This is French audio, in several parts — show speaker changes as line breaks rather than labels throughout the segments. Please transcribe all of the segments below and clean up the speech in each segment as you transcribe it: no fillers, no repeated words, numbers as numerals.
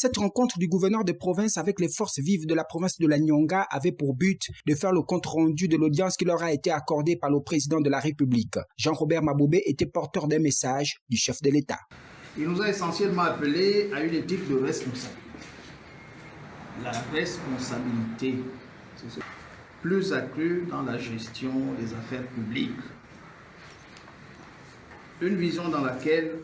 Cette rencontre du gouverneur de province avec les forces vives de la province de la Nyonga avait pour but de faire le compte-rendu de l'audience qui leur a été accordée par le président de la République. Jean-Robert Mabobé était porteur d'un message du chef de l'État.
Il nous a essentiellement appelés à une éthique de responsabilité. La responsabilité, c'est plus accrue dans la gestion des affaires publiques. Une vision dans laquelle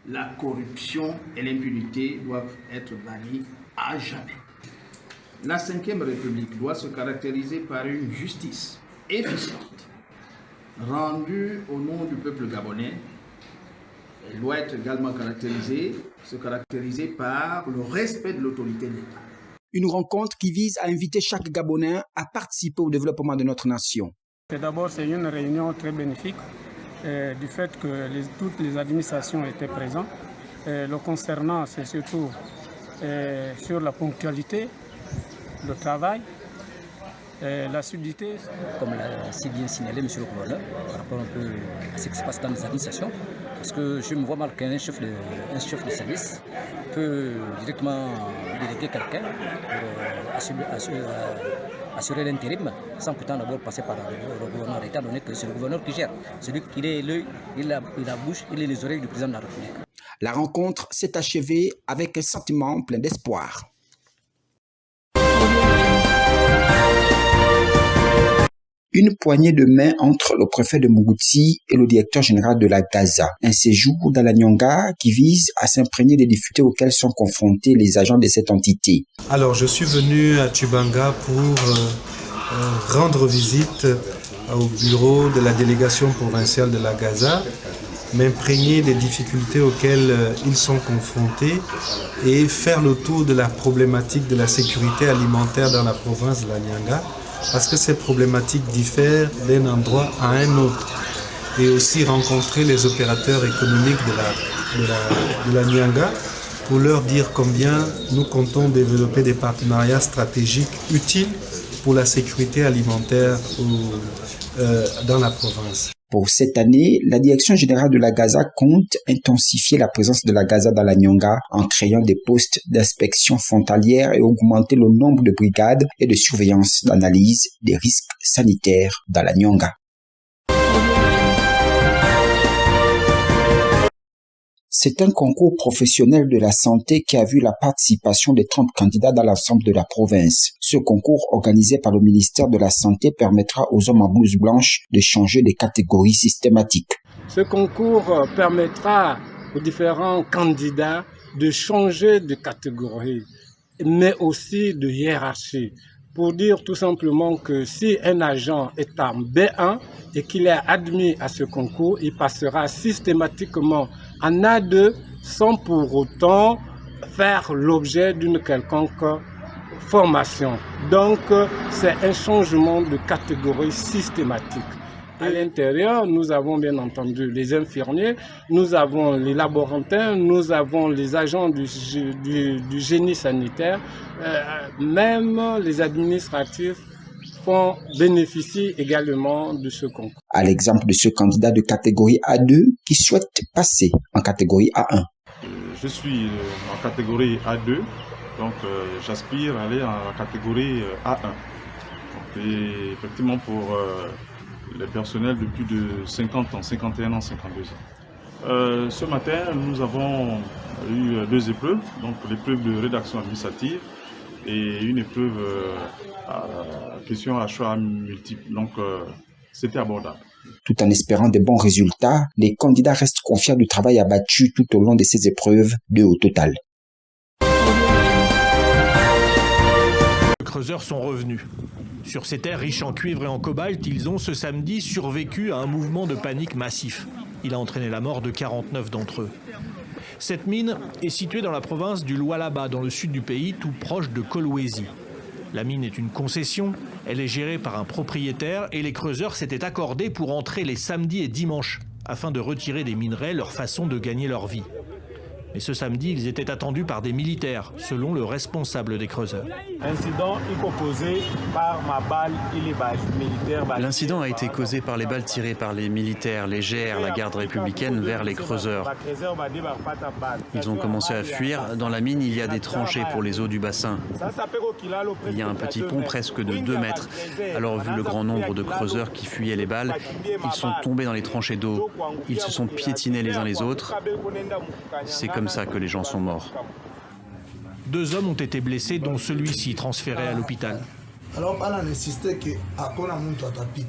la corruption et l'impunité doivent être bannies à jamais. La Ve République doit se caractériser par une justice efficiente, rendue au nom du peuple gabonais. Elle doit être également se caractériser par le respect de l'autorité de l'État.
Une rencontre qui vise à inviter chaque Gabonais à participer au développement de notre nation.
D'abord, c'est une réunion très bénéfique du fait que toutes les administrations étaient présentes. Le concernant, c'est surtout sur la ponctualité, le travail, l'assiduité.
Comme l'a si bien signalé M. le gouverneur, par rapport un peu à ce qui se passe dans les administrations, parce que je me vois mal qu'un chef de service peut directement déléguer quelqu'un pour assurer l'intérim sans pourtant d'abord passer par le gouverneur, étant donné que c'est le gouverneur qui gère. Celui qui est l'œil, il a la bouche, il est les oreilles du président de la République.
La rencontre s'est achevée avec un sentiment plein d'espoir. Une poignée de main entre le préfet de Mougouti et le directeur général de la Gaza. Un séjour dans la Nyonga qui vise à s'imprégner des difficultés auxquelles sont confrontés les agents de cette entité.
Alors, je suis venu à Tubanga pour rendre visite au bureau de la délégation provinciale de la Gaza, m'imprégner des difficultés auxquelles ils sont confrontés et faire le tour de la problématique de la sécurité alimentaire dans la province de la Nyanga, parce que ces problématiques diffèrent d'un endroit à un autre, et aussi rencontrer les opérateurs économiques de la Nyanga pour leur dire combien nous comptons développer des partenariats stratégiques utiles pour la sécurité alimentaire dans la province.
Pour cette année, la Direction générale de la Gaza compte intensifier la présence de la Gaza dans la Nyonga en créant des postes d'inspection frontalière et augmenter le nombre de brigades et de surveillance d'analyse des risques sanitaires dans la Nyonga. C'est un concours professionnel de la santé qui a vu la participation des 30 candidats dans l'ensemble de la province. Ce concours organisé par le ministère de la Santé permettra aux hommes en blouse blanche de changer de catégorie systématique.
Ce concours permettra aux différents candidats de changer de catégorie, mais aussi de hiérarchie. Pour dire tout simplement que si un agent est en B1 et qu'il est admis à ce concours, il passera systématiquement en A2 sans pour autant faire l'objet d'une quelconque formation. Donc, c'est un changement de catégorie systématique. À l'intérieur, nous avons bien entendu les infirmiers, nous avons les laborantins, nous avons les agents du génie sanitaire, même les administratifs bénéficient également de ce concours.
À l'exemple de ce candidat de catégorie A2 qui souhaite passer en catégorie A1.
Je suis en catégorie A2, donc j'aspire à aller en catégorie A1. Et effectivement pour les personnels de plus de 50 ans, 51 ans, 52 ans. Ce matin, nous avons eu 2 épreuves, donc l'épreuve de rédaction administrative et une épreuve à question à choix multiple. Donc, c'était abordable.
Tout en espérant de bons résultats, les candidats restent confiants du travail abattu tout au long de ces épreuves, 2 au total.
Les creuseurs sont revenus. Sur ces terres riches en cuivre et en cobalt, ils ont ce samedi survécu à un mouvement de panique massif. Il a entraîné la mort de 49 d'entre eux. Cette mine est située dans la province du Lualaba, dans le sud du pays, tout proche de Kolwezi. La mine est une concession, elle est gérée par un propriétaire et les creuseurs s'étaient accordés pour entrer les samedis et dimanches afin de retirer des minerais leur façon de gagner leur vie. Mais ce samedi, ils étaient attendus par des militaires, selon le responsable des creuseurs.
L'incident a été causé par les balles tirées par les militaires, les GR, la garde républicaine, vers les creuseurs. Ils ont commencé à fuir. Dans la mine, il y a des tranchées pour les eaux du bassin. Il y a un petit pont presque de 2 mètres. Alors, vu le grand nombre de creuseurs qui fuyaient les balles, ils sont tombés dans les tranchées d'eau. Ils se sont piétinés les uns les autres. C'est comme ça que les gens sont morts.
2 hommes ont été blessés, dont celui-ci transféré à l'hôpital.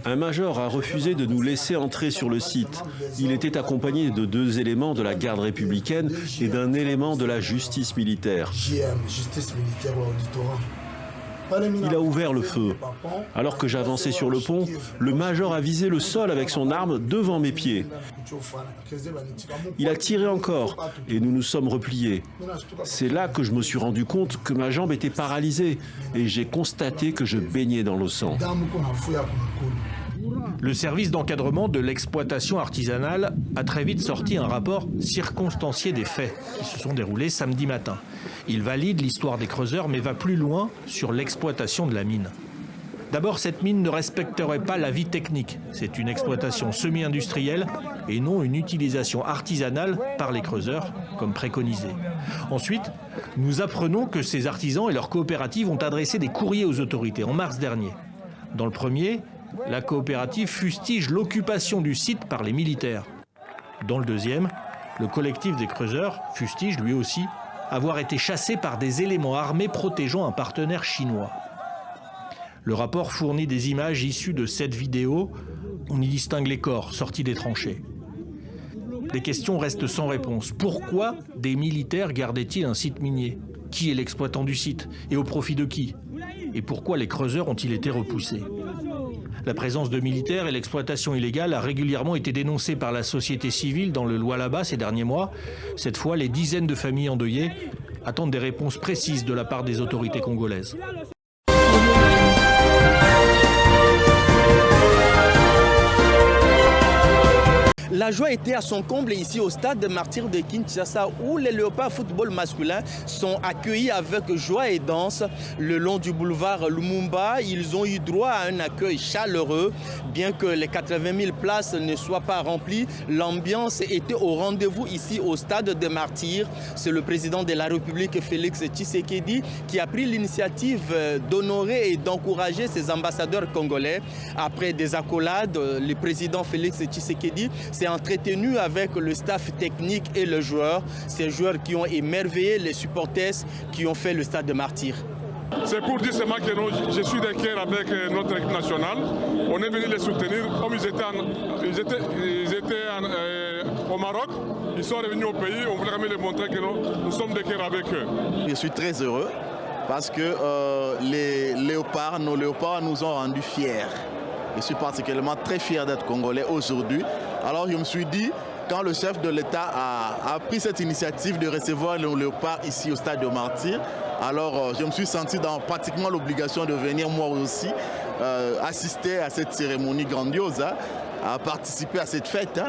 Un major a refusé de nous laisser entrer sur le site. Il était accompagné de 2 éléments de la garde républicaine et d'un élément de la justice militaire. Il a ouvert le feu. Alors que j'avançais sur le pont, le major a visé le sol avec son arme devant mes pieds. Il a tiré encore et nous nous sommes repliés. C'est là que je me suis rendu compte que ma jambe était paralysée et j'ai constaté que je baignais dans le sang.
Le service d'encadrement de l'exploitation artisanale a très vite sorti un rapport circonstancié des faits qui se sont déroulés samedi matin. Il valide l'histoire des creuseurs mais va plus loin sur l'exploitation de la mine. D'abord, cette mine ne respecterait pas l'avis technique. C'est une exploitation semi-industrielle et non une utilisation artisanale par les creuseurs, comme préconisé. Ensuite, nous apprenons que ces artisans et leurs coopératives ont adressé des courriers aux autorités en mars dernier. Dans le premier, la coopérative fustige l'occupation du site par les militaires. Dans le deuxième, le collectif des creuseurs fustige lui aussi avoir été chassé par des éléments armés protégeant un partenaire chinois. Le rapport fournit des images issues de cette vidéo. On y distingue les corps sortis des tranchées. Des questions restent sans réponse. Pourquoi des militaires gardaient-ils un site minier? Qui est l'exploitant du site? Et au profit de qui? Et pourquoi les creuseurs ont-ils été repoussés? La présence de militaires et l'exploitation illégale a régulièrement été dénoncée par la société civile dans le Lualaba ces derniers mois. Cette fois, les dizaines de familles endeuillées attendent des réponses précises de la part des autorités congolaises.
La joie était à son comble ici au stade de Martyrs de Kinshasa où les Léopards football masculins sont accueillis avec joie et danse le long du boulevard Lumumba. Ils ont eu droit à un accueil chaleureux. Bien que les 80 000 places ne soient pas remplies, l'ambiance était au rendez-vous ici au stade de Martyrs. C'est le président de la République, Félix Tshisekedi, qui a pris l'initiative d'honorer et d'encourager ses ambassadeurs congolais. Après des accolades, le président Félix Tshisekedi s'est entretenu avec le staff technique et les joueurs. Ces joueurs qui ont émerveillé les supporters qui ont fait le stade de Martyrs.
C'est pour dire seulement que je suis de cœur avec notre équipe nationale. On est venu les soutenir comme ils étaient au Maroc. Ils sont revenus au pays. On voulait les montrer que nous sommes de cœur avec eux.
Je suis très heureux parce que nos léopards nous ont rendus fiers. Je suis particulièrement très fier d'être congolais aujourd'hui. Alors je me suis dit, quand le chef de l'État a pris cette initiative de recevoir les léopards ici au stade de Martyrs, alors je me suis senti dans pratiquement l'obligation de venir moi aussi assister à cette cérémonie grandiose, à participer à cette fête.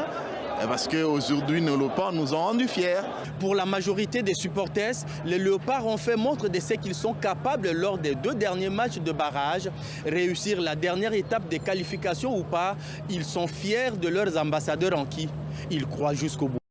Parce qu'aujourd'hui, nos léopards nous ont rendus fiers.
Pour la majorité des supporters, les léopards ont fait montre de ce qu'ils sont capables lors des 2 derniers matchs de barrage. Réussir la dernière étape des qualifications ou pas, ils sont fiers de leurs ambassadeurs en qui ils croient jusqu'au bout.